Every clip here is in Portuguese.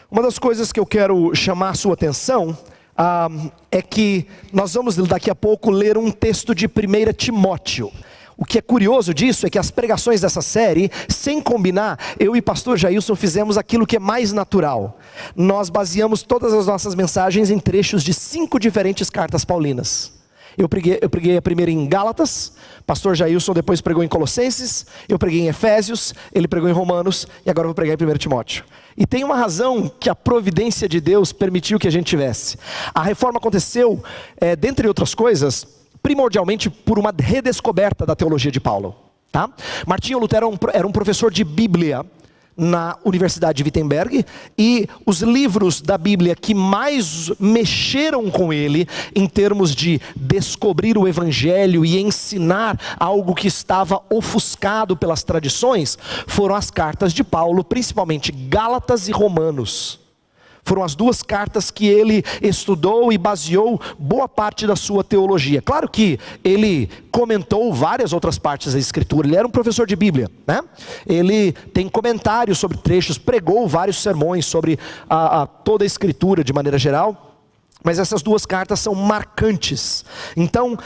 Uma das coisas que eu quero chamar a sua atenção é que nós vamos daqui a pouco ler um texto de 1 Timóteo. O que é curioso disso é que as pregações dessa série, sem combinar, eu e pastor Jailson fizemos aquilo que é mais natural. Nós baseamos todas as nossas mensagens em trechos de 5 diferentes cartas paulinas. Eu preguei a primeira em Gálatas, pastor Jailson depois pregou em Colossenses, eu preguei em Efésios, ele pregou em Romanos e agora eu vou pregar em 1 Timóteo. E tem uma razão que a providência de Deus permitiu que a gente tivesse. A reforma aconteceu, dentre outras coisas, primordialmente por uma redescoberta da teologia de Paulo. Tá? Martinho Lutero era um professor de Bíblia na Universidade de Wittenberg, e os livros da Bíblia que mais mexeram com ele, em termos de descobrir o Evangelho e ensinar algo que estava ofuscado pelas tradições, foram as cartas de Paulo, principalmente Gálatas e Romanos. Foram as 2 cartas que ele estudou e baseou boa parte da sua teologia. Claro que ele comentou várias outras partes da Escritura, ele era um professor de Bíblia, né? Ele tem comentários sobre trechos, pregou vários sermões sobre toda a Escritura de maneira geral. Mas essas 2 cartas são marcantes. Então,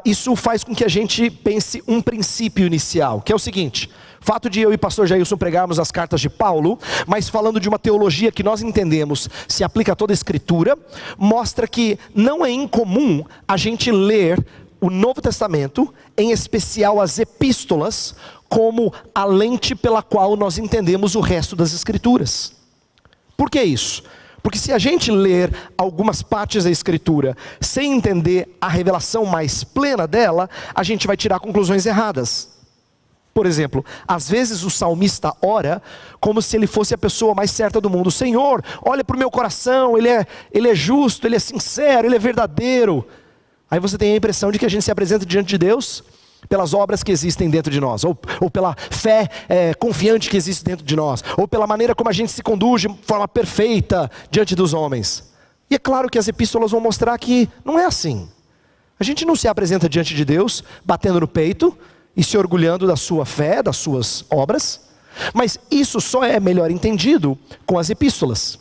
isso faz com que a gente pense um princípio inicial, que é o seguinte: o fato de eu e pastor Jailson pregarmos as cartas de Paulo, mas falando de uma teologia que nós entendemos se aplica a toda a Escritura, mostra que não é incomum a gente ler o Novo Testamento, em especial as epístolas, como a lente pela qual nós entendemos o resto das Escrituras. Por que isso? Porque se a gente ler algumas partes da Escritura sem entender a revelação mais plena dela, a gente vai tirar conclusões erradas. Por exemplo, às vezes o salmista ora como se ele fosse a pessoa mais certa do mundo. Senhor, olha para o meu coração, ele é justo, ele é sincero, ele é verdadeiro. Aí você tem a impressão de que a gente se apresenta diante de Deus pelas obras que existem dentro de nós, ou pela fé confiante que existe dentro de nós, ou pela maneira como a gente se conduz de forma perfeita diante dos homens. E é claro que as epístolas vão mostrar que não é assim. A gente não se apresenta diante de Deus batendo no peito e se orgulhando da sua fé, das suas obras, mas isso só é melhor entendido com as epístolas.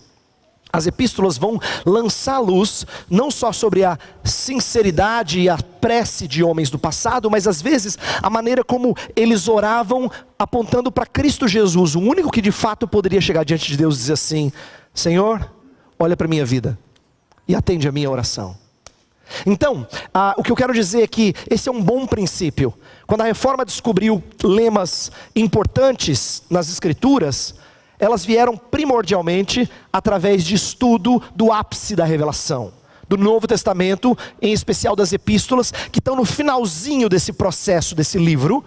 As epístolas vão lançar luz não só sobre a sinceridade e a prece de homens do passado, mas às vezes a maneira como eles oravam apontando para Cristo Jesus, o único que de fato poderia chegar diante de Deus e dizer assim: Senhor, olha para a minha vida e atende a minha oração. Então, o que eu quero dizer é que esse é um bom princípio. Quando a reforma descobriu lemas importantes nas Escrituras, elas vieram primordialmente através de estudo do ápice da revelação, do Novo Testamento, em especial das epístolas, que estão no finalzinho desse processo, desse livro,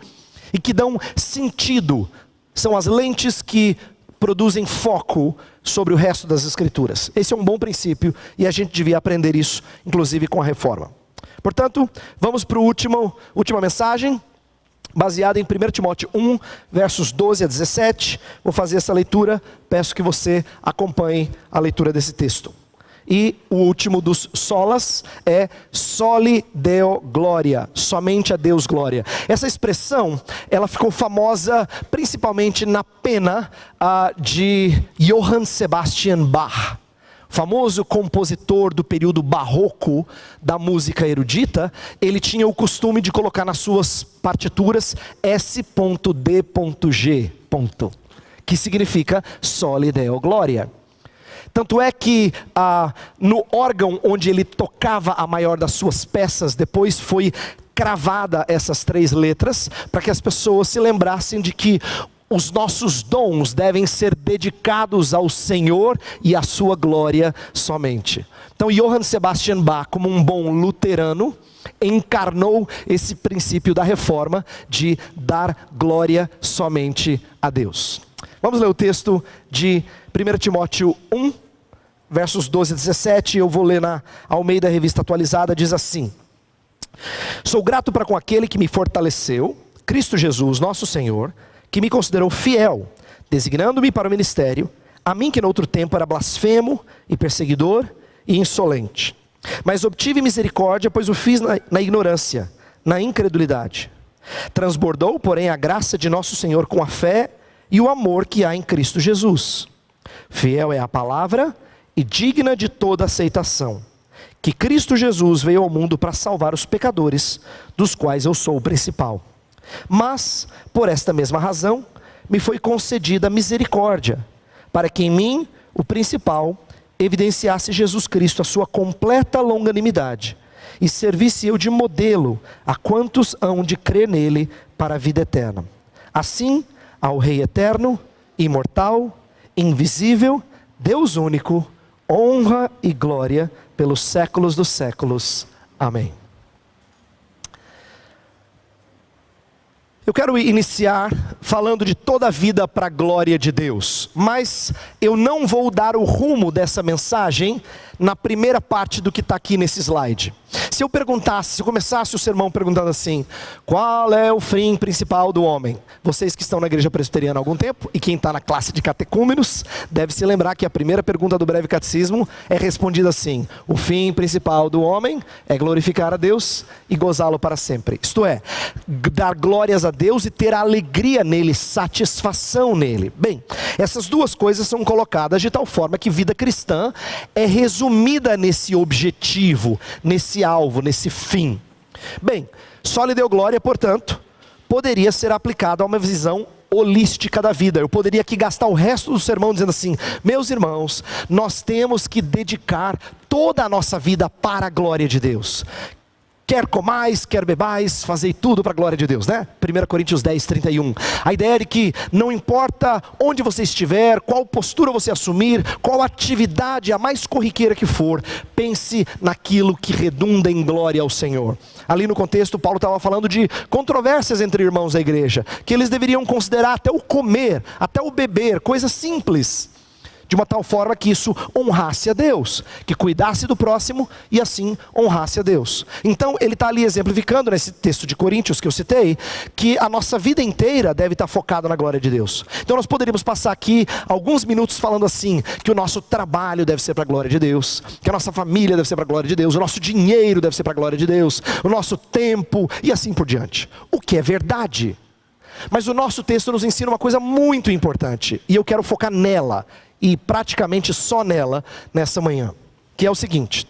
e que dão sentido. São as lentes que produzem foco sobre o resto das Escrituras. Esse é um bom princípio e a gente devia aprender isso, inclusive com a reforma. Portanto, vamos para a última mensagem, baseada em 1 Timóteo 1, versos 12 a 17. Vou fazer essa leitura, peço que você acompanhe a leitura desse texto. E o último dos solas é soli Deo gloria, somente a Deus glória. Essa expressão, ela ficou famosa principalmente na pena de Johann Sebastian Bach, famoso compositor do período barroco da música erudita. Ele tinha o costume de colocar nas suas partituras S.D.G, que significa soli Deo gloria. Tanto é que no órgão onde ele tocava a maior das suas peças, depois foi cravada essas 3 letras, para que as pessoas se lembrassem de que os nossos dons devem ser dedicados ao Senhor e à sua glória somente. Então Johann Sebastian Bach, como um bom luterano, encarnou esse princípio da reforma de dar glória somente a Deus. Vamos ler o texto de 1 Timóteo 1, versos 12 a 17, eu vou ler na Almeida Revista Atualizada, diz assim: Sou grato para com aquele que me fortaleceu, Cristo Jesus, nosso Senhor, que me considerou fiel, designando-me para o ministério, a mim que no outro tempo era blasfemo e perseguidor e insolente. Mas obtive misericórdia, pois o fiz na ignorância, na incredulidade. Transbordou, porém, a graça de nosso Senhor com a fé e o amor que há em Cristo Jesus. Fiel é a palavra e digna de toda aceitação, que Cristo Jesus veio ao mundo para salvar os pecadores, dos quais eu sou o principal. Mas, por esta mesma razão, me foi concedida misericórdia, para que em mim, o principal, evidenciasse Jesus Cristo a sua completa longanimidade, e servisse eu de modelo a quantos hão de crer nele para a vida eterna. Assim, ao Rei eterno, imortal, invisível, Deus único, honra e glória pelos séculos dos séculos. Amém. Eu quero iniciar falando de toda a vida para a glória de Deus, mas eu não vou dar o rumo dessa mensagem na primeira parte do que está aqui nesse slide. Se eu começasse o sermão perguntando assim: qual é o fim principal do homem? Vocês que estão na igreja presbiteriana há algum tempo, e quem está na classe de catecúmenos, deve se lembrar que a primeira pergunta do breve catecismo é respondida assim: o fim principal do homem é glorificar a Deus e gozá-lo para sempre. Isto é, dar glórias a Deus e ter alegria nele, satisfação nele. Bem, essas duas coisas são colocadas de tal forma que vida cristã é resumida nesse objetivo, nesse alvo, nesse fim. Bem, só lhe deu glória, portanto, poderia ser aplicado a uma visão holística da vida. Eu poderia aqui gastar o resto do sermão dizendo assim: meus irmãos, nós temos que dedicar toda a nossa vida para a glória de Deus. Quer comais, quer bebais, fazei tudo para a glória de Deus, né? 1 Coríntios 10, 31. A ideia é de que não importa onde você estiver, qual postura você assumir, qual atividade a mais corriqueira que for, pense naquilo que redunda em glória ao Senhor. Ali no contexto, Paulo estava falando de controvérsias entre irmãos da igreja, que eles deveriam considerar até o comer, até o beber, coisas simples, de uma tal forma que isso honrasse a Deus, que cuidasse do próximo e assim honrasse a Deus. Então ele está ali exemplificando nesse texto de Coríntios que eu citei, que a nossa vida inteira deve estar focada na glória de Deus. Então nós poderíamos passar aqui alguns minutos falando assim, que o nosso trabalho deve ser para a glória de Deus, que a nossa família deve ser para a glória de Deus, o nosso dinheiro deve ser para a glória de Deus, o nosso tempo e assim por diante, o que é verdade. Mas o nosso texto nos ensina uma coisa muito importante, e eu quero focar nela, e praticamente só nela, nessa manhã, que é o seguinte.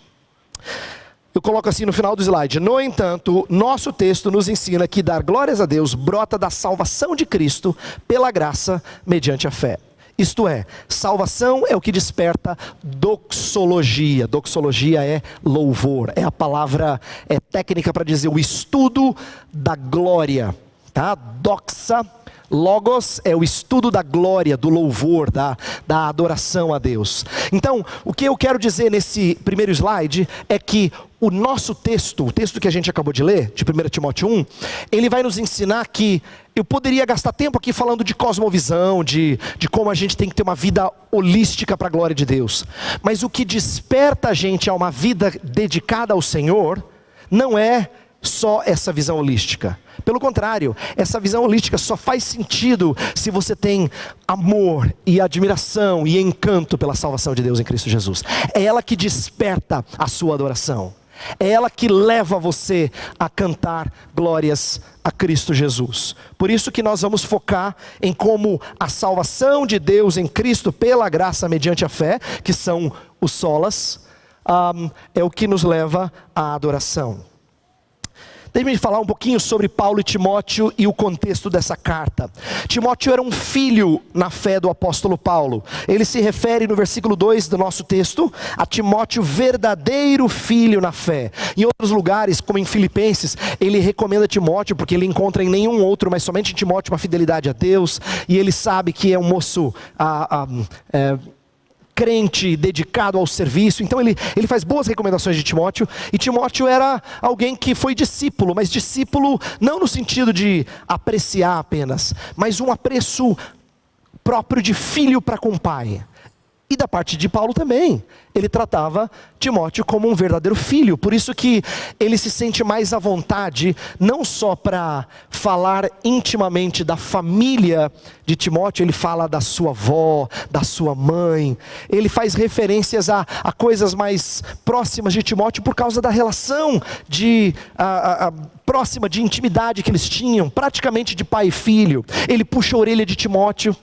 Eu coloco assim no final do slide: no entanto, nosso texto nos ensina que dar glórias a Deus brota da salvação de Cristo, pela graça, mediante a fé. Isto é, salvação é o que desperta doxologia. Doxologia é louvor, é a palavra técnica para dizer o estudo da glória, tá? Doxa, logos é o estudo da glória, do louvor, da adoração a Deus. Então, o que eu quero dizer nesse primeiro slide é que o nosso texto, o texto que a gente acabou de ler, de 1 Timóteo 1, ele vai nos ensinar que eu poderia gastar tempo aqui falando de cosmovisão, de como a gente tem que ter uma vida holística para a glória de Deus. Mas o que desperta a gente a uma vida dedicada ao Senhor, não é só essa visão holística. Pelo contrário, essa visão holística só faz sentido se você tem amor e admiração e encanto pela salvação de Deus em Cristo Jesus. É ela que desperta a sua adoração. É ela que leva você a cantar glórias a Cristo Jesus. Por isso que nós vamos focar em como a salvação de Deus em Cristo pela graça mediante a fé, que são os solas, é o que nos leva à adoração. Deixe-me falar um pouquinho sobre Paulo e Timóteo e o contexto dessa carta. Timóteo era um filho na fé do apóstolo Paulo. Ele se refere no versículo 2 do nosso texto a Timóteo, verdadeiro filho na fé. Em outros lugares, como em Filipenses, ele recomenda Timóteo porque ele encontra em nenhum outro, mas somente em Timóteo, uma fidelidade a Deus. E ele sabe que é um moço crente, dedicado ao serviço. Então ele faz boas recomendações de Timóteo. E Timóteo era alguém que foi discípulo, mas discípulo não no sentido de apreciar apenas, mas um apreço próprio de filho para com o pai. E da parte de Paulo também, ele tratava Timóteo como um verdadeiro filho. Por isso que ele se sente mais à vontade, não só para falar intimamente da família de Timóteo, ele fala da sua avó, da sua mãe. Ele faz referências a coisas mais próximas de Timóteo por causa da relação próxima de intimidade que eles tinham, praticamente de pai e filho. Ele puxa a orelha de Timóteo.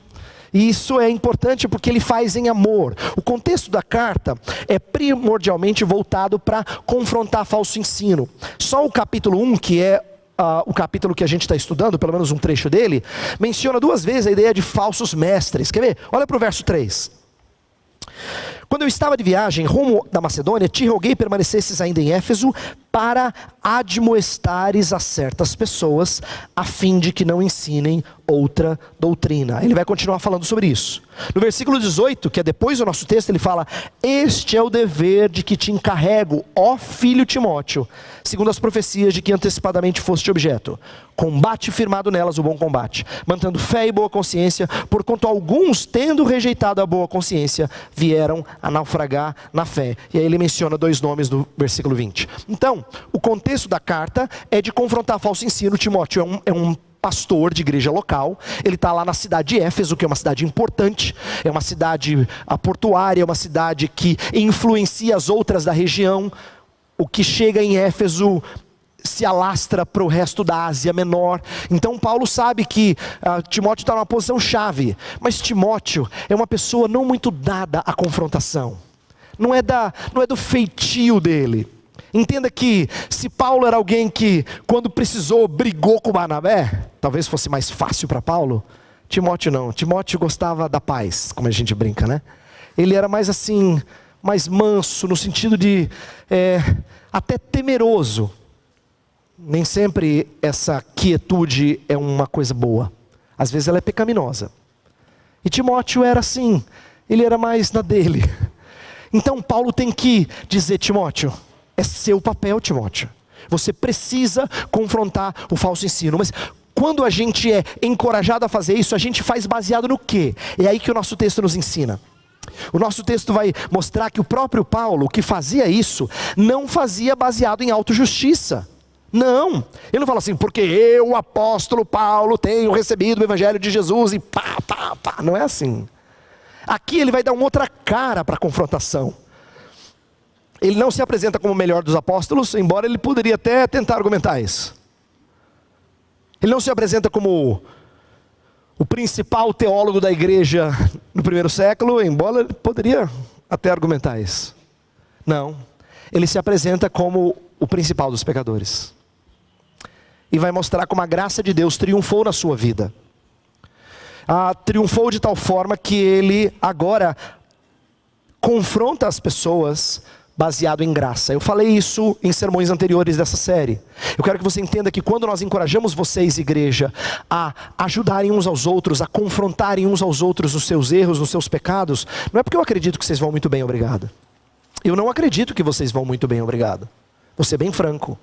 E isso é importante porque ele faz em amor. O contexto da carta é primordialmente voltado para confrontar falso ensino. Só o capítulo 1, que é o capítulo que a gente está estudando, pelo menos um trecho dele, menciona 2 vezes a ideia de falsos mestres. Quer ver? Olha para o verso 3. Quando eu estava de viagem rumo da Macedônia, te roguei permanecesses ainda em Éfeso para admoestares a certas pessoas, a fim de que não ensinem outra doutrina. Ele vai continuar falando sobre isso. No versículo 18, que é depois do nosso texto, ele fala: este é o dever de que te encarrego, ó filho Timóteo, segundo as profecias de que antecipadamente foste objeto. Combate firmado nelas o bom combate, mantendo fé e boa consciência, porquanto alguns, tendo rejeitado a boa consciência, vieram a naufragar na fé. E aí ele menciona 2 nomes no versículo 20. Então, o contexto da carta é de confrontar falso ensino. Timóteo é um pastor de igreja local, ele está lá na cidade de Éfeso, que é uma cidade importante, é uma cidade portuária, é uma cidade que influencia as outras da região. O que chega em Éfeso se alastra para o resto da Ásia Menor. Então Paulo sabe que Timóteo está numa posição chave, mas Timóteo é uma pessoa não muito dada à confrontação, não é do feitio dele. Entenda que se Paulo era alguém que, quando precisou, brigou com Barnabé, talvez fosse mais fácil para Paulo, Timóteo não. Timóteo gostava da paz, como a gente brinca, né? Ele era mais assim, mais manso, no sentido de até temeroso. Nem sempre essa quietude é uma coisa boa. Às vezes ela é pecaminosa. E Timóteo era assim, ele era mais na dele. Então Paulo tem que dizer: Timóteo, é seu papel, Timóteo. Você precisa confrontar o falso ensino. Mas quando a gente é encorajado a fazer isso, a gente faz baseado no quê? É aí que o nosso texto nos ensina. O nosso texto vai mostrar que o próprio Paulo, que fazia isso, não fazia baseado em autojustiça. Não, ele não fala assim: porque eu, o apóstolo Paulo, tenho recebido o evangelho de Jesus e pá. Não é assim. Aqui ele vai dar uma outra cara para a confrontação. Ele não se apresenta como o melhor dos apóstolos, embora ele poderia até tentar argumentar isso. Ele não se apresenta como o principal teólogo da igreja no 1º século, embora ele poderia até argumentar isso. Não, ele se apresenta como o principal dos pecadores. E vai mostrar como a graça de Deus triunfou na sua vida. Triunfou de tal forma que ele agora confronta as pessoas baseado em graça. Eu falei isso em sermões anteriores dessa série. Eu quero que você entenda que quando nós encorajamos vocês, igreja, a ajudarem uns aos outros, a confrontarem uns aos outros nos seus erros, nos seus pecados, não é porque eu acredito que vocês vão muito bem, obrigado. Eu não acredito que vocês vão muito bem, obrigado. Vou ser bem franco.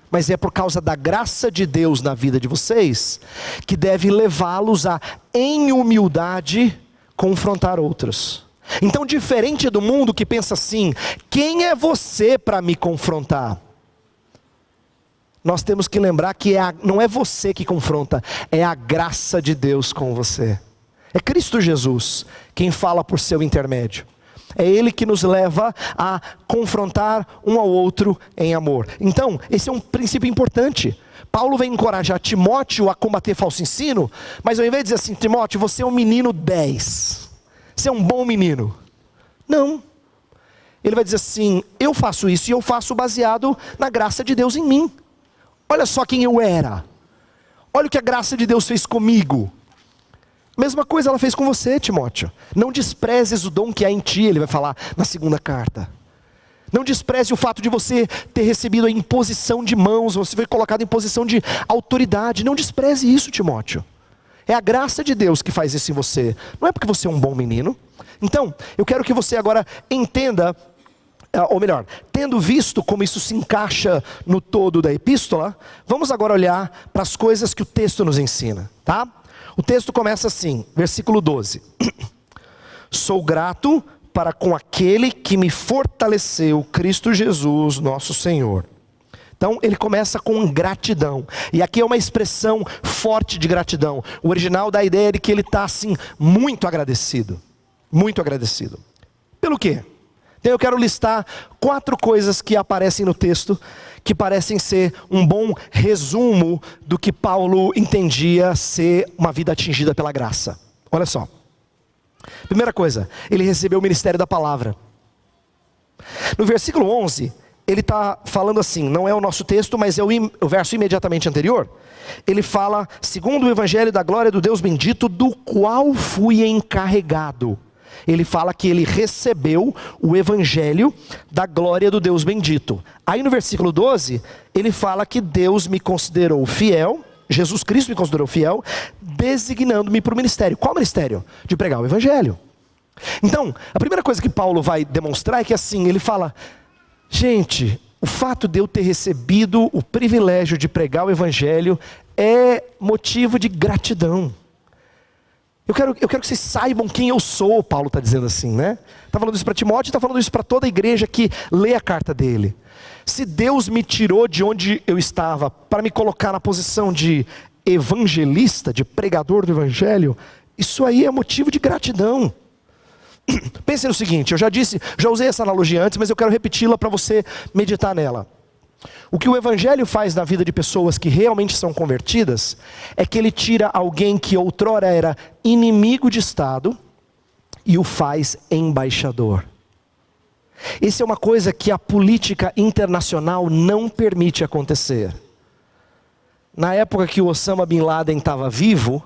Mas é por causa da graça de Deus na vida de vocês, que deve levá-los a, em humildade, confrontar outros. Então, diferente do mundo que pensa assim: quem é você para me confrontar? Nós temos que lembrar que não é você que confronta, é a graça de Deus com você. É Cristo Jesus quem fala por seu intermédio. É Ele que nos leva a confrontar um ao outro em amor. Então, esse é um princípio importante. Paulo vem encorajar Timóteo a combater falso ensino, mas ao invés de dizer assim: Timóteo, você é um menino 10. Você é um bom menino. Não. Ele vai dizer assim: eu faço isso e eu faço baseado na graça de Deus em mim. Olha só quem eu era. Olha o que a graça de Deus fez comigo. Mesma coisa ela fez com você, Timóteo. Não desprezes o dom que há em ti, ele vai falar na 2ª carta. Não despreze o fato de você ter recebido a imposição de mãos, você foi colocado em posição de autoridade. Não despreze isso, Timóteo. É a graça de Deus que faz isso em você. Não é porque você é um bom menino. Então, eu quero que você agora entenda, ou melhor, tendo visto como isso se encaixa no todo da epístola, vamos agora olhar para as coisas que o texto nos ensina, tá? O texto começa assim, versículo 12. Sou grato para com aquele que me fortaleceu, Cristo Jesus, nosso Senhor. Então ele começa com gratidão, e aqui é uma expressão forte de gratidão. O original dá a ideia de que ele está assim, muito agradecido. Muito agradecido. Pelo quê? Então eu quero listar 4 coisas que aparecem no texto, que parecem ser um bom resumo do que Paulo entendia ser uma vida atingida pela graça. Olha só. Primeira coisa, ele recebeu o ministério da palavra. No versículo 11, ele está falando assim, não é o nosso texto, mas é o verso imediatamente anterior. Ele fala, segundo o evangelho da glória do Deus bendito, do qual fui encarregado. Ele fala que ele recebeu o evangelho da glória do Deus bendito. Aí no versículo 12, ele fala que Deus me considerou fiel, Jesus Cristo me considerou fiel, designando-me para o ministério. Qual ministério? De pregar o evangelho. Então, a primeira coisa que Paulo vai demonstrar é que assim, ele fala, gente, o fato de eu ter recebido o privilégio de pregar o evangelho é motivo de gratidão. Eu quero que vocês saibam quem eu sou, Paulo está dizendo assim, né? Está falando isso para Timóteo, está falando isso para toda a igreja que lê a carta dele. Se Deus me tirou de onde eu estava para me colocar na posição de evangelista, de pregador do evangelho, isso aí é motivo de gratidão. Pense no seguinte, eu já usei essa analogia antes, mas eu quero repeti-la para você meditar nela. O que o evangelho faz na vida de pessoas que realmente são convertidas, é que ele tira alguém que outrora era inimigo de Estado, e o faz embaixador. Isso é uma coisa que a política internacional não permite acontecer. Na época que o Osama Bin Laden estava vivo,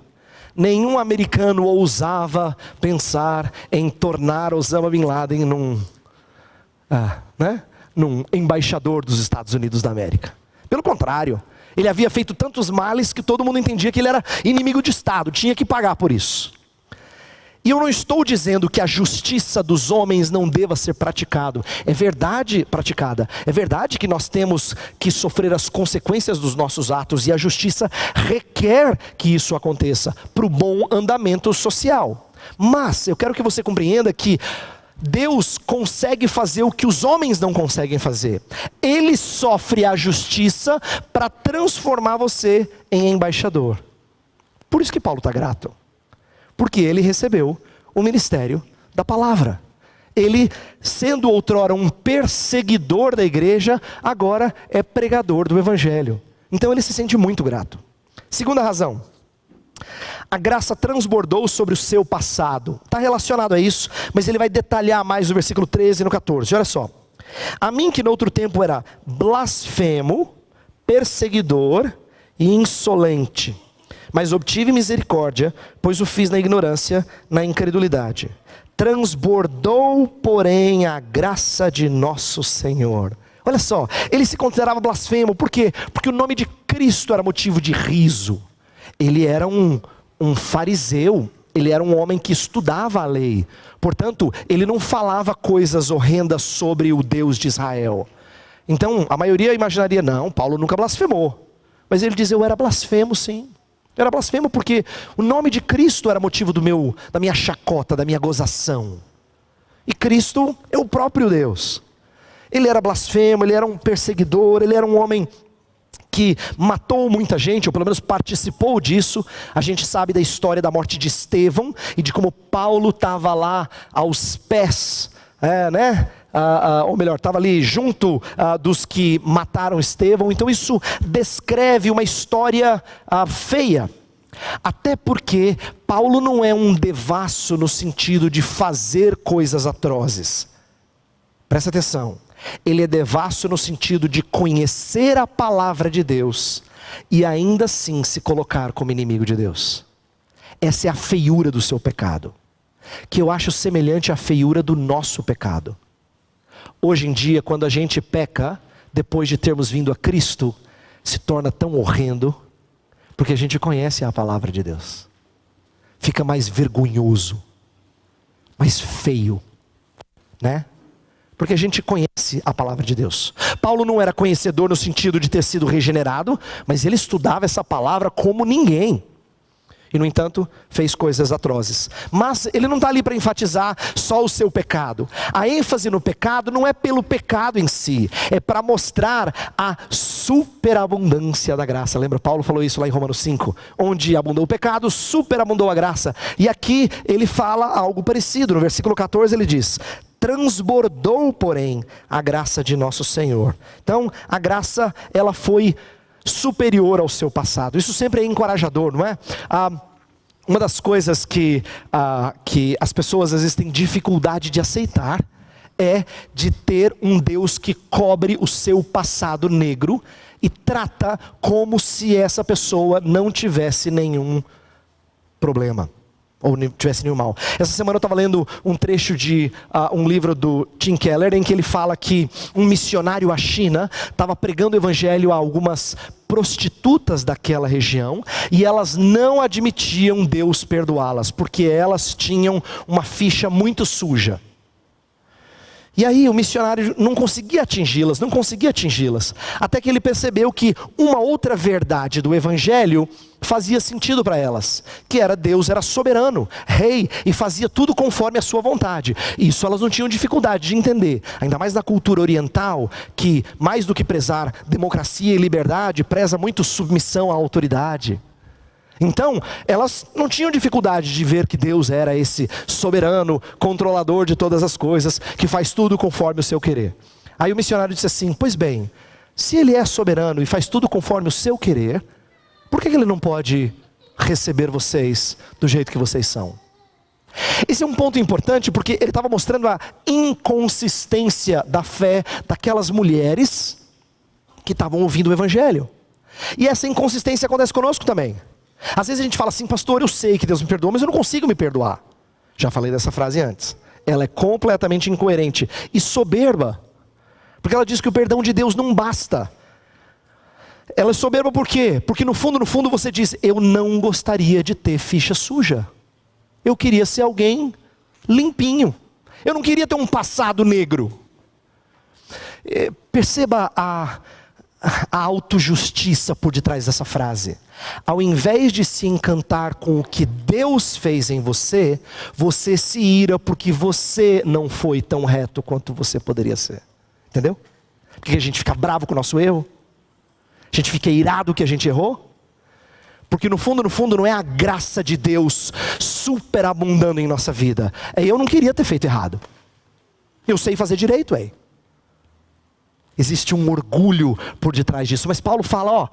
nenhum americano ousava pensar em tornar Osama Bin Laden num embaixador dos Estados Unidos da América. Pelo contrário, ele havia feito tantos males que todo mundo entendia que ele era inimigo de Estado, tinha que pagar por isso. E eu não estou dizendo que a justiça dos homens não deva ser praticada. É verdade que nós temos que sofrer as consequências dos nossos atos, e a justiça requer que isso aconteça para o bom andamento social. Mas eu quero que você compreenda que Deus consegue fazer o que os homens não conseguem fazer. Ele sofre a justiça para transformar você em embaixador. Por isso que Paulo está grato. Porque ele recebeu o ministério da palavra. Ele, sendo outrora um perseguidor da igreja, agora é pregador do evangelho. Então ele se sente muito grato. Segunda razão. A graça transbordou sobre o seu passado. Está relacionado a isso, mas ele vai detalhar mais no versículo 13 e no 14. Olha só. A mim que no outro tempo era blasfemo, perseguidor e insolente, mas obtive misericórdia, pois o fiz na ignorância, na incredulidade. Transbordou, porém, a graça de nosso Senhor. Olha só, ele se considerava blasfemo, por quê? Porque o nome de Cristo era motivo de riso. Ele era um fariseu, ele era um homem que estudava a lei. Portanto, ele não falava coisas horrendas sobre o Deus de Israel. Então, a maioria imaginaria, não, Paulo nunca blasfemou. Mas ele diz, eu era blasfemo sim. Eu era blasfemo porque o nome de Cristo era motivo da minha chacota, da minha gozação. E Cristo é o próprio Deus. Ele era blasfemo, ele era um perseguidor, ele era um homem que matou muita gente, ou pelo menos participou disso. A gente sabe da história da morte de Estevão, e de como Paulo estava lá aos pés, ou melhor, estava ali junto dos que mataram Estevão. Então isso descreve uma história feia. Até porque Paulo não é um devasso no sentido de fazer coisas atrozes. Presta atenção. Ele é devasso no sentido de conhecer a palavra de Deus e ainda assim se colocar como inimigo de Deus. Essa é a feiura do seu pecado, que eu acho semelhante à feiura do nosso pecado. Hoje em dia, quando a gente peca, depois de termos vindo a Cristo, se torna tão horrendo, porque a gente conhece a palavra de Deus. Fica mais vergonhoso, mais feio, né? Porque a gente conhece a palavra de Deus. Paulo não era conhecedor no sentido de ter sido regenerado, mas ele estudava essa palavra como ninguém. E no entanto, fez coisas atrozes. Mas ele não está ali para enfatizar só o seu pecado. A ênfase no pecado não é pelo pecado em si, é para mostrar a superabundância da graça. Lembra, Paulo falou isso lá em Romanos 5, onde abundou o pecado, superabundou a graça. E aqui ele fala algo parecido. No versículo 14 ele diz: transbordou, porém, a graça de nosso Senhor. Então, a graça, ela foi superior ao seu passado. Isso sempre é encorajador, não é? Uma das coisas que as pessoas às vezes têm dificuldade de aceitar é de ter um Deus que cobre o seu passado negro e trata como se essa pessoa não tivesse nenhum problema, ou não tivesse nenhum mal. Essa semana eu estava lendo um trecho de um livro do Tim Keller, em que ele fala que um missionário à China estava pregando o evangelho a algumas prostitutas daquela região, e elas não admitiam Deus perdoá-las, porque elas tinham uma ficha muito suja. E aí o missionário não conseguia atingi-las, até que ele percebeu que uma outra verdade do evangelho fazia sentido para elas, que era Deus era soberano, rei, e fazia tudo conforme a sua vontade. Isso elas não tinham dificuldade de entender, ainda mais na cultura oriental, que mais do que prezar democracia e liberdade, preza muito submissão à autoridade. Então, elas não tinham dificuldade de ver que Deus era esse soberano, controlador de todas as coisas, que faz tudo conforme o seu querer. Aí o missionário disse assim: pois bem, se ele é soberano e faz tudo conforme o seu querer, por que ele não pode receber vocês do jeito que vocês são? Esse é um ponto importante, porque ele estava mostrando a inconsistência da fé daquelas mulheres que estavam ouvindo o evangelho. E essa inconsistência acontece conosco também. Às vezes a gente fala assim: pastor, eu sei que Deus me perdoa, mas eu não consigo me perdoar. Já falei dessa frase antes. Ela é completamente incoerente e soberba, porque ela diz que o perdão de Deus não basta. Ela é soberba por quê? Porque no fundo você diz: eu não gostaria de ter ficha suja. Eu queria ser alguém limpinho. Eu não queria ter um passado negro. Perceba a autojustiça por detrás dessa frase. Ao invés de se encantar com o que Deus fez em você, você se ira porque você não foi tão reto quanto você poderia ser. Entendeu? Porque a gente fica bravo com o nosso erro. A gente fica irado que a gente errou. Porque no fundo não é a graça de Deus superabundando em nossa vida. Eu não queria ter feito errado. Eu sei fazer direito, Existe um orgulho por detrás disso. Mas Paulo fala,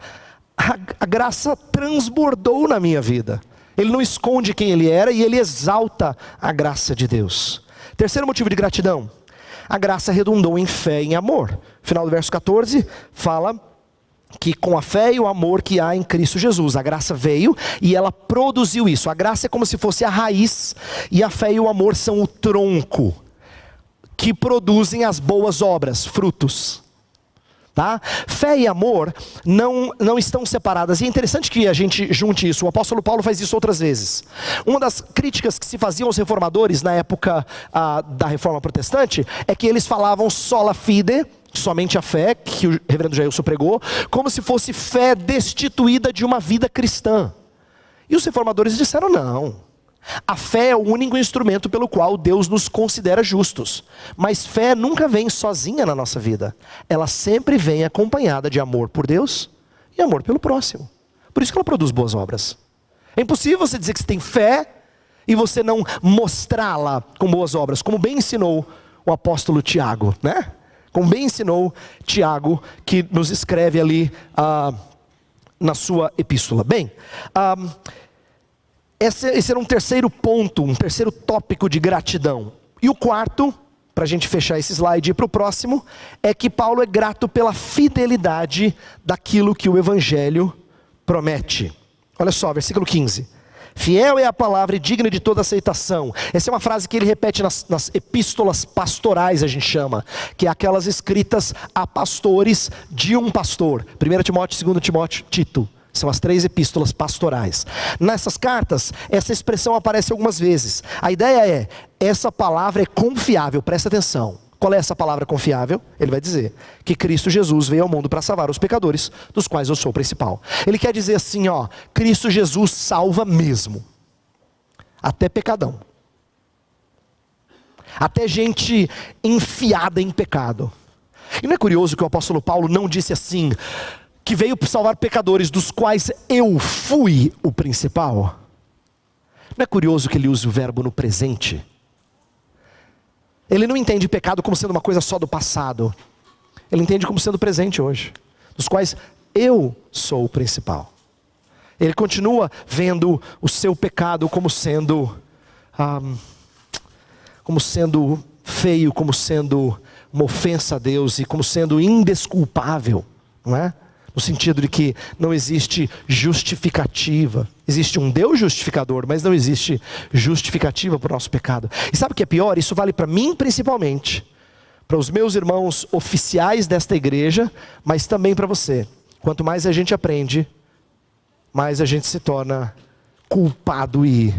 a graça transbordou na minha vida. Ele não esconde quem ele era e ele exalta a graça de Deus. Terceiro motivo de gratidão: a graça redundou em fé e em amor. Final do verso 14 fala que com a fé e o amor que há em Cristo Jesus, a graça veio e ela produziu isso. A graça é como se fosse a raiz e a fé e o amor são o tronco que produzem as boas obras, frutos. Tá? Fé e amor não estão separadas. E é interessante que a gente junte isso. O apóstolo Paulo faz isso outras vezes. Uma das críticas que se faziam aos reformadores na época da reforma protestante é que eles falavam sola fide, somente a fé, que o reverendo Jailson pregou, como se fosse fé destituída de uma vida cristã. E os reformadores disseram: não, a fé é o único instrumento pelo qual Deus nos considera justos. Mas fé nunca vem sozinha na nossa vida. Ela sempre vem acompanhada de amor por Deus e amor pelo próximo. Por isso que ela produz boas obras. É impossível você dizer que você tem fé e você não mostrá-la com boas obras, como bem ensinou o apóstolo Tiago, né? Como bem ensinou Tiago, que nos escreve ali na sua epístola. Bem, esse era um terceiro ponto, um terceiro tópico de gratidão. E o quarto, para a gente fechar esse slide e ir para o próximo, é que Paulo é grato pela fidelidade daquilo que o evangelho promete. Olha só, versículo 15. Fiel é a palavra e digna de toda aceitação. Essa é uma frase que ele repete nas epístolas pastorais, a gente chama, que é aquelas escritas a pastores de um pastor. 1 Timóteo, 2 Timóteo, Tito. São as 3 epístolas pastorais. Nessas cartas, essa expressão aparece algumas vezes. A ideia é: essa palavra é confiável, presta atenção. Qual é essa palavra confiável? Ele vai dizer que Cristo Jesus veio ao mundo para salvar os pecadores, dos quais eu sou o principal. Ele quer dizer assim, Cristo Jesus salva mesmo. Até pecadão. Até gente enfiada em pecado. E não é curioso que o apóstolo Paulo não disse assim: que veio salvar pecadores, dos quais eu fui o principal? Não é curioso que ele use o verbo no presente? Ele não entende pecado como sendo uma coisa só do passado. Ele entende como sendo presente hoje, dos quais eu sou o principal. Ele continua vendo o seu pecado como sendo feio, como sendo uma ofensa a Deus e como sendo indesculpável, não é? No sentido de que não existe justificativa. Existe um Deus justificador, mas não existe justificativa para o nosso pecado. E sabe o que é pior? Isso vale para mim principalmente, para os meus irmãos oficiais desta igreja, mas também para você. Quanto mais a gente aprende, mais a gente se torna culpado e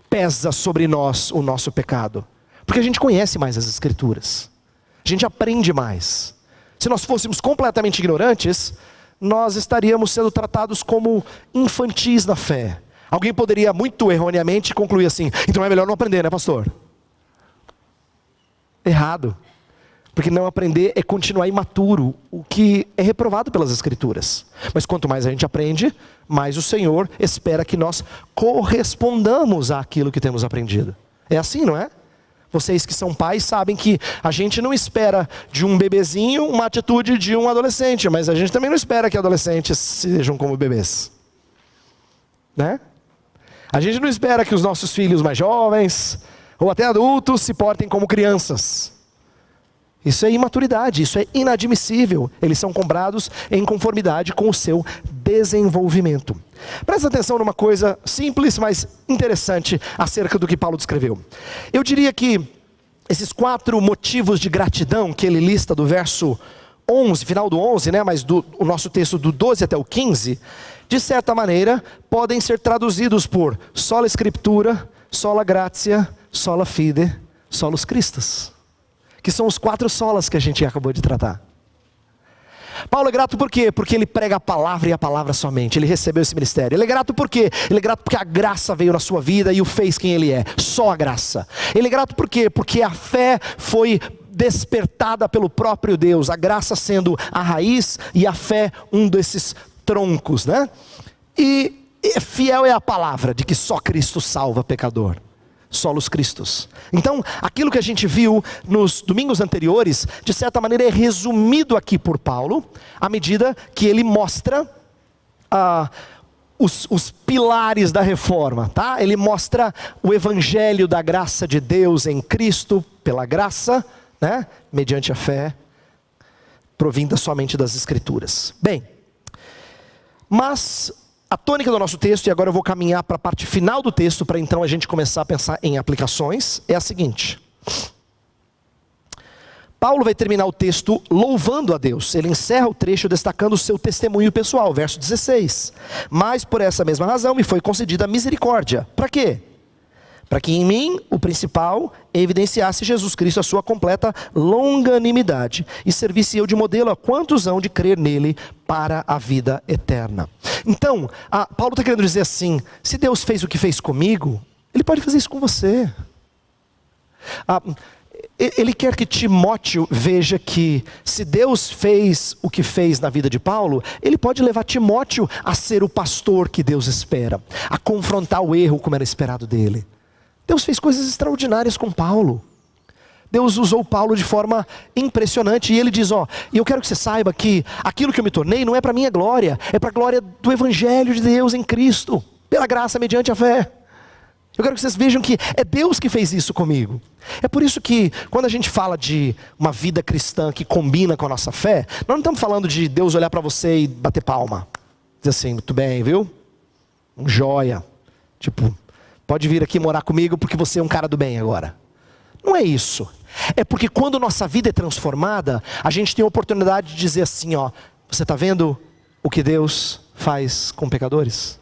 pesa sobre nós o nosso pecado. Porque a gente conhece mais as Escrituras. A gente aprende mais. Se nós fôssemos completamente ignorantes, nós estaríamos sendo tratados como infantis na fé. Alguém poderia muito erroneamente concluir assim: então é melhor não aprender, né, pastor? Errado. Porque não aprender é continuar imaturo, o que é reprovado pelas Escrituras. Mas quanto mais a gente aprende, mais o Senhor espera que nós correspondamos àquilo que temos aprendido. É assim, não é? Vocês que são pais sabem que a gente não espera de um bebezinho uma atitude de um adolescente, mas a gente também não espera que adolescentes sejam como bebês, né? A gente não espera que os nossos filhos mais jovens, ou até adultos, se portem como crianças. Isso é imaturidade, isso é inadmissível. Eles são comprados em conformidade com o seu desenvolvimento. Presta atenção numa coisa simples, mas interessante acerca do que Paulo descreveu. Eu diria que esses 4 motivos de gratidão que ele lista do verso 11, final do 11, né, mas o nosso texto do 12 até o 15, de certa maneira, podem ser traduzidos por sola Scriptura, sola gratia, sola fide, solus Christus. Que são os 4 solas que a gente acabou de tratar. Paulo é grato por quê? Porque ele prega a palavra e a palavra somente. Ele recebeu esse ministério. Ele é grato por quê? Ele é grato porque a graça veio na sua vida e o fez quem ele é. Só a graça. Ele é grato por quê? Porque a fé foi despertada pelo próprio Deus. A graça sendo a raiz e a fé um desses troncos, né? E fiel é a palavra de que só Cristo salva pecador. Solus Christus. Então, aquilo que a gente viu nos domingos anteriores, de certa maneira é resumido aqui por Paulo, à medida que ele mostra os pilares da reforma, tá? Ele mostra o evangelho da graça de Deus em Cristo, pela graça, né? Mediante a fé, provinda somente das Escrituras. Bem, mas a tônica do nosso texto, e agora eu vou caminhar para a parte final do texto, para então a gente começar a pensar em aplicações, é a seguinte. Paulo vai terminar o texto louvando a Deus. Ele encerra o trecho destacando o seu testemunho pessoal, verso 16. Mas por essa mesma razão me foi concedida misericórdia. Para quê? Para que em mim, o principal, evidenciasse Jesus Cristo a sua completa longanimidade e servisse eu de modelo a quantos hão de crer nele para a vida eterna. Então, Paulo está querendo dizer assim: se Deus fez o que fez comigo, Ele pode fazer isso com você. Ele quer que Timóteo veja que se Deus fez o que fez na vida de Paulo, Ele pode levar Timóteo a ser o pastor que Deus espera, a confrontar o erro como era esperado dele. Deus fez coisas extraordinárias com Paulo. Deus usou Paulo de forma impressionante. E ele diz, e eu quero que você saiba que aquilo que eu me tornei não é para minha glória, é para a glória do Evangelho de Deus em Cristo, pela graça mediante a fé. Eu quero que vocês vejam que é Deus que fez isso comigo. É por isso que quando a gente fala de uma vida cristã que combina com a nossa fé, nós não estamos falando de Deus olhar para você e bater palma. Dizer assim, muito bem, viu? Um joia. Tipo, pode vir aqui morar comigo porque você é um cara do bem agora. Não é isso. É porque quando nossa vida é transformada, a gente tem a oportunidade de dizer assim, você está vendo o que Deus faz com pecadores?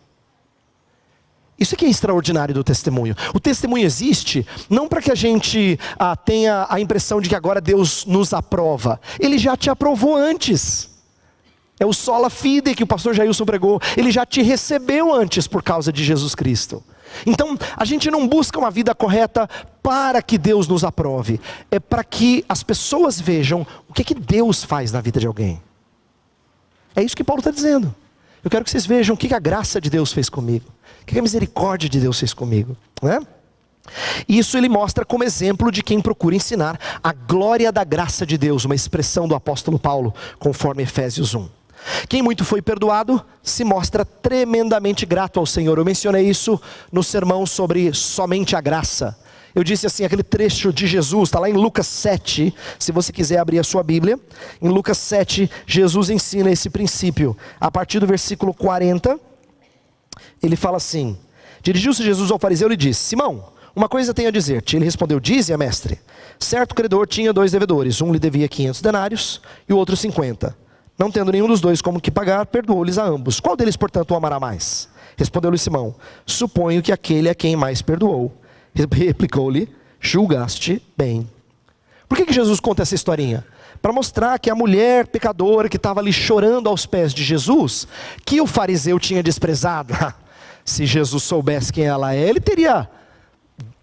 Isso é que é extraordinário do testemunho. O testemunho existe não para que a gente tenha a impressão de que agora Deus nos aprova. Ele já te aprovou antes. É o sola fide que o pastor Jailson pregou. Ele já te recebeu antes por causa de Jesus Cristo. Então, a gente não busca uma vida correta para que Deus nos aprove. É para que as pessoas vejam o que Deus faz na vida de alguém. É isso que Paulo está dizendo. Eu quero que vocês vejam o que a graça de Deus fez comigo. O que a misericórdia de Deus fez comigo. Né? Isso ele mostra como exemplo de quem procura ensinar a glória da graça de Deus. Uma expressão do apóstolo Paulo, conforme Efésios 1. Quem muito foi perdoado, se mostra tremendamente grato ao Senhor. Eu mencionei isso no sermão sobre somente a graça. Eu disse assim, aquele trecho de Jesus, está lá em Lucas 7, se você quiser abrir a sua Bíblia. Em Lucas 7, Jesus ensina esse princípio. A partir do versículo 40, ele fala assim: dirigiu-se Jesus ao fariseu e lhe disse: Simão, uma coisa tenho a dizer-te. Ele respondeu: dize-a, mestre. Certo credor tinha 2 devedores, um lhe devia 500 denários e o outro 50. Não tendo nenhum dos dois como que pagar, perdoou-lhes a ambos. Qual deles, portanto, o amará mais? Respondeu-lhe Simão: suponho que aquele a quem mais perdoou. Replicou-lhe: julgaste bem. Por que Jesus conta essa historinha? Para mostrar que a mulher pecadora que estava ali chorando aos pés de Jesus, que o fariseu tinha desprezado, se Jesus soubesse quem ela é, ele teria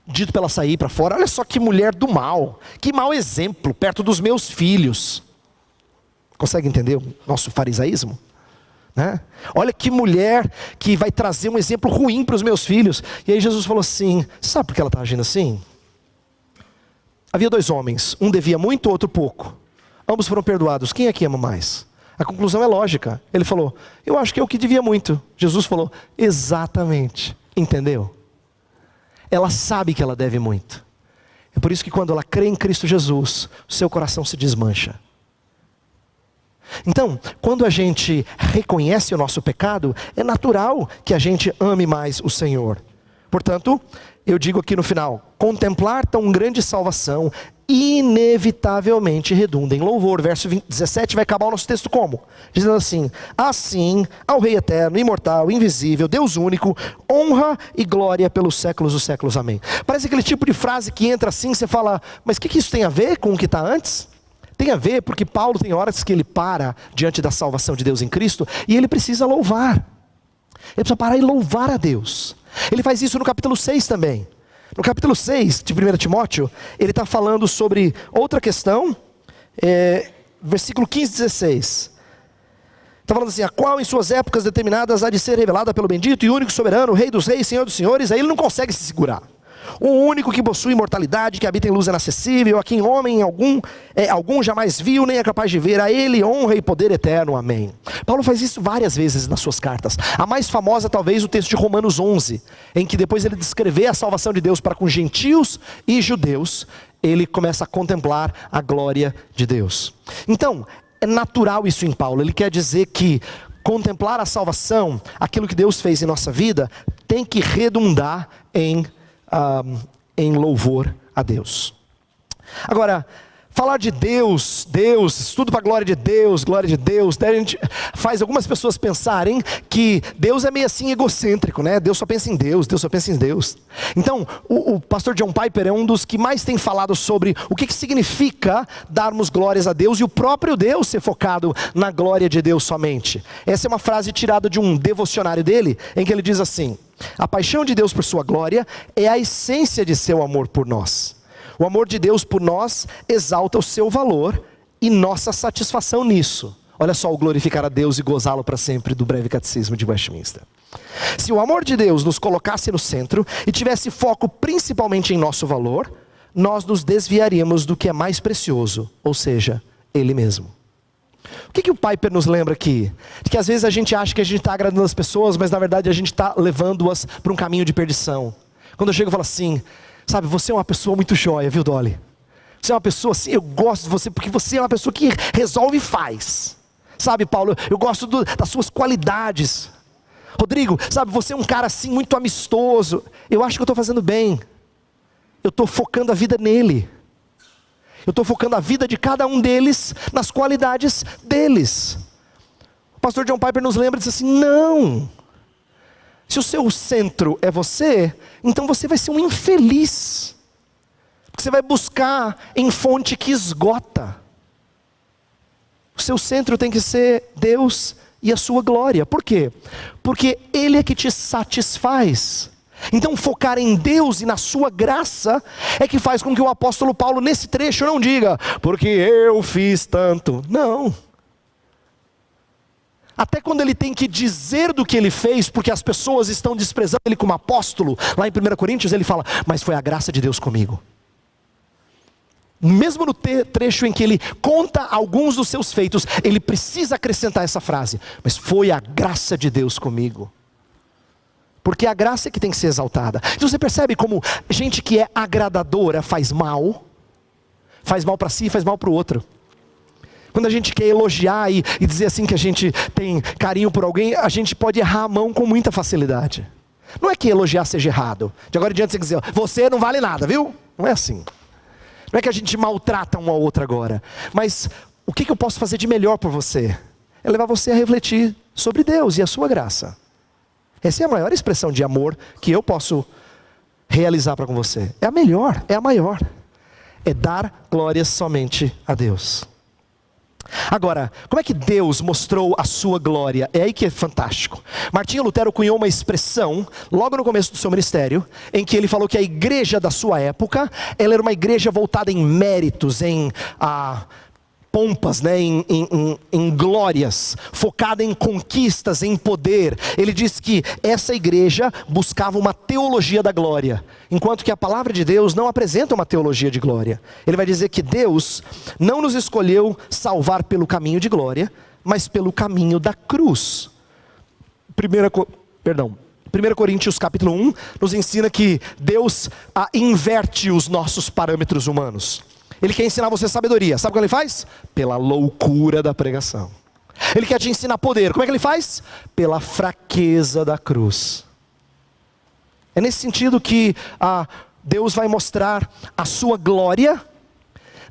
dito para ela sair para fora. Olha só que mulher do mal, que mau exemplo perto dos meus filhos. Consegue entender o nosso farisaísmo? Né? Olha que mulher que vai trazer um exemplo ruim para os meus filhos. E aí Jesus falou assim: sabe por que ela está agindo assim? Havia 2 homens, um devia muito, outro pouco. Ambos foram perdoados. Quem é que ama mais? A conclusão é lógica. Ele falou: eu acho que é o que devia muito. Jesus falou: exatamente. Entendeu? Ela sabe que ela deve muito. É por isso que quando ela crê em Cristo Jesus, o seu coração se desmancha. Então, quando a gente reconhece o nosso pecado, é natural que a gente ame mais o Senhor. Portanto, eu digo aqui no final: contemplar tão grande salvação inevitavelmente redunda em louvor. Verso 17 vai acabar o nosso texto como? Dizendo assim: assim ao Rei eterno, imortal, invisível, Deus único, honra e glória pelos séculos dos séculos, amém. Parece aquele tipo de frase que entra assim, você fala: mas o que isso tem a ver com o que está antes? Tem a ver, porque Paulo tem horas que ele para diante da salvação de Deus em Cristo e ele precisa louvar. Ele precisa parar e louvar a Deus. Ele faz isso no capítulo 6 também. No capítulo 6 de 1 Timóteo, ele está falando sobre outra questão, versículo 15 e 16. Está falando assim: a qual em suas épocas determinadas há de ser revelada pelo bendito e único soberano, Rei dos reis, Senhor dos senhores. Aí ele não consegue se segurar. O único que possui imortalidade, que habita em luz inacessível, a quem homem algum jamais viu, nem é capaz de ver, a ele honra e poder eterno, amém. Paulo faz isso várias vezes nas suas cartas. A mais famosa talvez o texto de Romanos 11, em que depois ele descrever a salvação de Deus para com gentios e judeus, ele começa a contemplar a glória de Deus. Então, é natural isso em Paulo. Ele quer dizer que contemplar a salvação, aquilo que Deus fez em nossa vida, tem que redundar em louvor a Deus. Agora, falar de Deus, tudo para a glória de Deus, daí a gente faz algumas pessoas pensarem que Deus é meio assim egocêntrico, né? Deus só pensa em Deus, Deus só pensa em Deus. Então, o pastor John Piper é um dos que mais tem falado sobre o que significa darmos glórias a Deus e o próprio Deus ser focado na glória de Deus somente. Essa é uma frase tirada de um devocionário dele, em que ele diz assim: a paixão de Deus por sua glória é a essência de seu amor por nós. O amor de Deus por nós exalta o seu valor e nossa satisfação nisso. Olha só o glorificar a Deus e gozá-lo para sempre do breve catecismo de Westminster. Se o amor de Deus nos colocasse no centro e tivesse foco principalmente em nosso valor, nós nos desviaríamos do que é mais precioso, ou seja, Ele mesmo. O que o Piper nos lembra aqui? De que às vezes a gente acha que a gente está agradando as pessoas, mas na verdade a gente está levando-as para um caminho de perdição. Quando eu chego e falo assim: sabe, você é uma pessoa muito joia, viu, Dolly? Você é uma pessoa assim, eu gosto de você porque você é uma pessoa que resolve e faz. Sabe, Paulo, eu gosto das suas qualidades. Rodrigo, sabe, você é um cara assim muito amistoso. Eu acho que eu estou fazendo bem. Eu estou focando a vida nele. Eu estou focando a vida de cada um deles nas qualidades deles. O pastor John Piper nos lembra e diz assim: não. Se o seu centro é você, então você vai ser um infeliz. Porque você vai buscar em fonte que esgota. O seu centro tem que ser Deus e a sua glória. Por quê? Porque Ele é que te satisfaz. Então focar em Deus e na sua graça é que faz com que o apóstolo Paulo nesse trecho não diga: porque eu fiz tanto. Não. Até quando ele tem que dizer do que ele fez, porque as pessoas estão desprezando ele como apóstolo, lá em 1 Coríntios ele fala: mas foi a graça de Deus comigo. mesmo no trecho em que ele conta alguns dos seus feitos, ele precisa acrescentar essa frase: mas foi a graça de Deus comigo. Porque a graça é que tem que ser exaltada. Então você percebe como gente que é agradadora faz mal para si e faz mal para o outro. Quando a gente quer elogiar e dizer assim que a gente tem carinho por alguém, a gente pode errar a mão com muita facilidade. Não é que elogiar seja errado. De agora em diante você tem que dizer: você não vale nada, viu? Não é assim. Não é que a gente maltrata um ao outro agora. Mas o que eu posso fazer de melhor por você? É levar você a refletir sobre Deus e a sua graça. Essa é a maior expressão de amor que eu posso realizar para com você. É a melhor, é a maior. É dar glórias somente a Deus. Agora, como é que Deus mostrou a sua glória? É aí que é fantástico. Martinho Lutero cunhou uma expressão, logo no começo do seu ministério, em que ele falou que a igreja da sua época, ela era uma igreja voltada em méritos, em pompas, né, em glórias, focada em conquistas, em poder. Ele diz que essa igreja buscava uma teologia da glória, enquanto que a palavra de Deus não apresenta uma teologia de glória. Ele vai dizer que Deus não nos escolheu salvar pelo caminho de glória, mas pelo caminho da cruz. 1 Coríntios capítulo 1 nos ensina que Deus inverte os nossos parâmetros humanos. Ele quer ensinar você sabedoria. Sabe como ele faz? Pela loucura da pregação. Ele quer te ensinar poder. Como é que ele faz? Pela fraqueza da cruz. É nesse sentido que Deus vai mostrar a sua glória,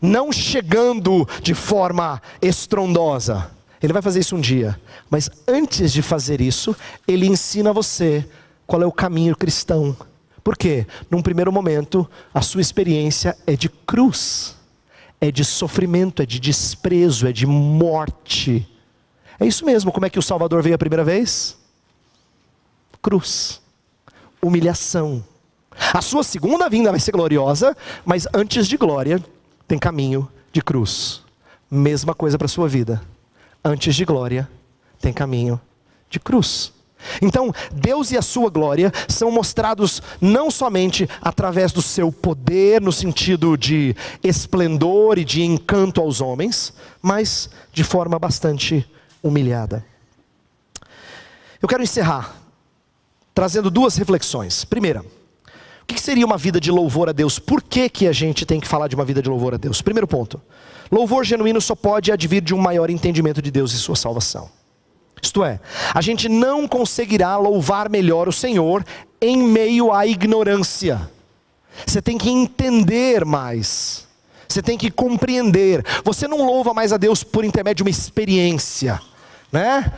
não chegando de forma estrondosa. Ele vai fazer isso um dia. Mas antes de fazer isso, ele ensina você qual é o caminho cristão. Por quê? Num primeiro momento, a sua experiência é de cruz. É de sofrimento, é de desprezo, é de morte. É isso mesmo. Como é que o Salvador veio a primeira vez? Cruz. Humilhação. A sua segunda vinda vai ser gloriosa, mas antes de glória, tem caminho de cruz. Mesma coisa para a sua vida. Antes de glória, tem caminho de cruz. Então, Deus e a sua glória são mostrados não somente através do seu poder, no sentido de esplendor e de encanto aos homens, mas de forma bastante humilhada. Eu quero encerrar trazendo duas reflexões. Primeira, o que seria uma vida de louvor a Deus? Por que a gente tem que falar de uma vida de louvor a Deus? Primeiro ponto, louvor genuíno só pode advir de um maior entendimento de Deus e sua salvação. Isto é, a gente não conseguirá louvar melhor o Senhor em meio à ignorância. Você tem que entender mais. Você tem que compreender. Você não louva mais a Deus por intermédio de uma experiência, né?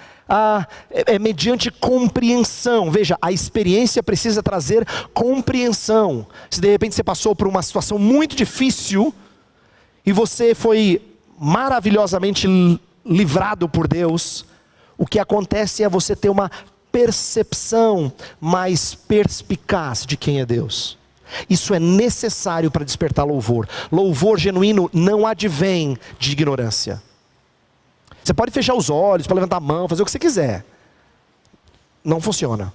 É mediante compreensão. Veja, a experiência precisa trazer compreensão. Se de repente você passou por uma situação muito difícil e você foi maravilhosamente livrado por Deus, o que acontece é você ter uma percepção mais perspicaz de quem é Deus. Isso é necessário para despertar louvor. Louvor genuíno não advém de ignorância. Você pode fechar os olhos, pode levantar a mão, fazer o que você quiser. Não funciona.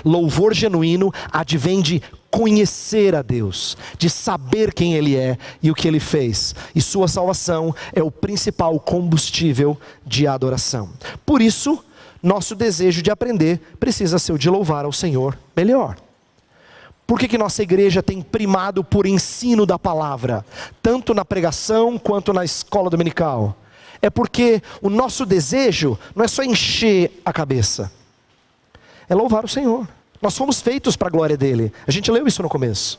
Louvor genuíno advém de conhecer a Deus, de saber quem Ele é e o que Ele fez. E sua salvação é o principal combustível de adoração. Por isso, nosso desejo de aprender precisa ser o de louvar ao Senhor melhor. Por que nossa igreja tem primado por ensino da palavra, tanto na pregação quanto na escola dominical? É porque o nosso desejo não é só encher a cabeça, é louvar o Senhor. Nós fomos feitos para a glória dEle. A gente leu isso no começo.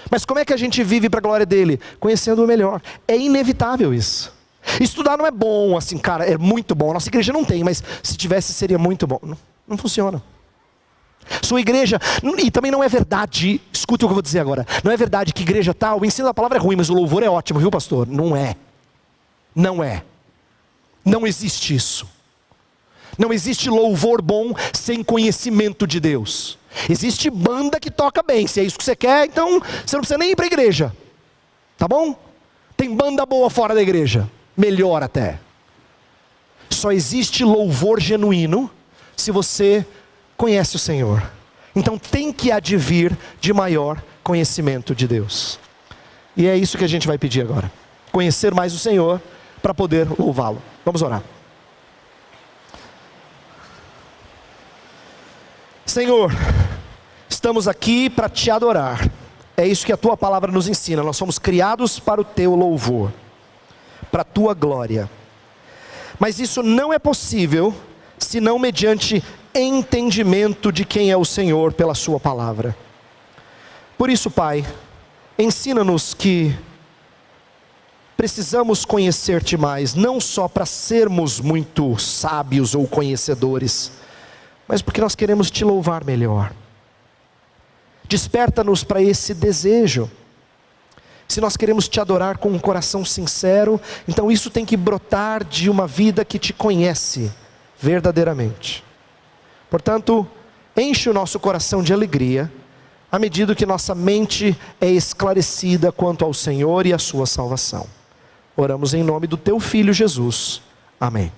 Mas como é que a gente vive para a glória dEle? Conhecendo-o melhor. É inevitável isso. Estudar não é bom, assim, cara, é muito bom. Nossa igreja não tem, mas se tivesse seria muito bom. Não funciona. Sua igreja, e também não é verdade, escute o que eu vou dizer agora. Não é verdade que igreja tal, o ensino da palavra é ruim, mas o louvor é ótimo, viu pastor? Não é. Não é. Não existe isso. Não existe louvor bom sem conhecimento de Deus. Existe banda que toca bem. Se é isso que você quer, então você não precisa nem ir para a igreja. Tá bom? Tem banda boa fora da igreja. Melhor até. Só existe louvor genuíno se você conhece o Senhor. Então tem que advir de maior conhecimento de Deus. E é isso que a gente vai pedir agora. Conhecer mais o Senhor para poder louvá-lo. Vamos orar. Senhor, estamos aqui para te adorar. É isso que a tua palavra nos ensina. Nós somos criados para o teu louvor, para a tua glória. Mas isso não é possível senão mediante entendimento de quem é o Senhor pela sua palavra. Por isso, Pai, ensina-nos que precisamos conhecer-te mais, não só para sermos muito sábios ou conhecedores, mas porque nós queremos te louvar melhor. Desperta-nos para esse desejo. Se nós queremos te adorar com um coração sincero, então isso tem que brotar de uma vida que te conhece verdadeiramente. Portanto, enche o nosso coração de alegria, à medida que nossa mente é esclarecida quanto ao Senhor e à sua salvação. Oramos em nome do teu Filho Jesus. Amém.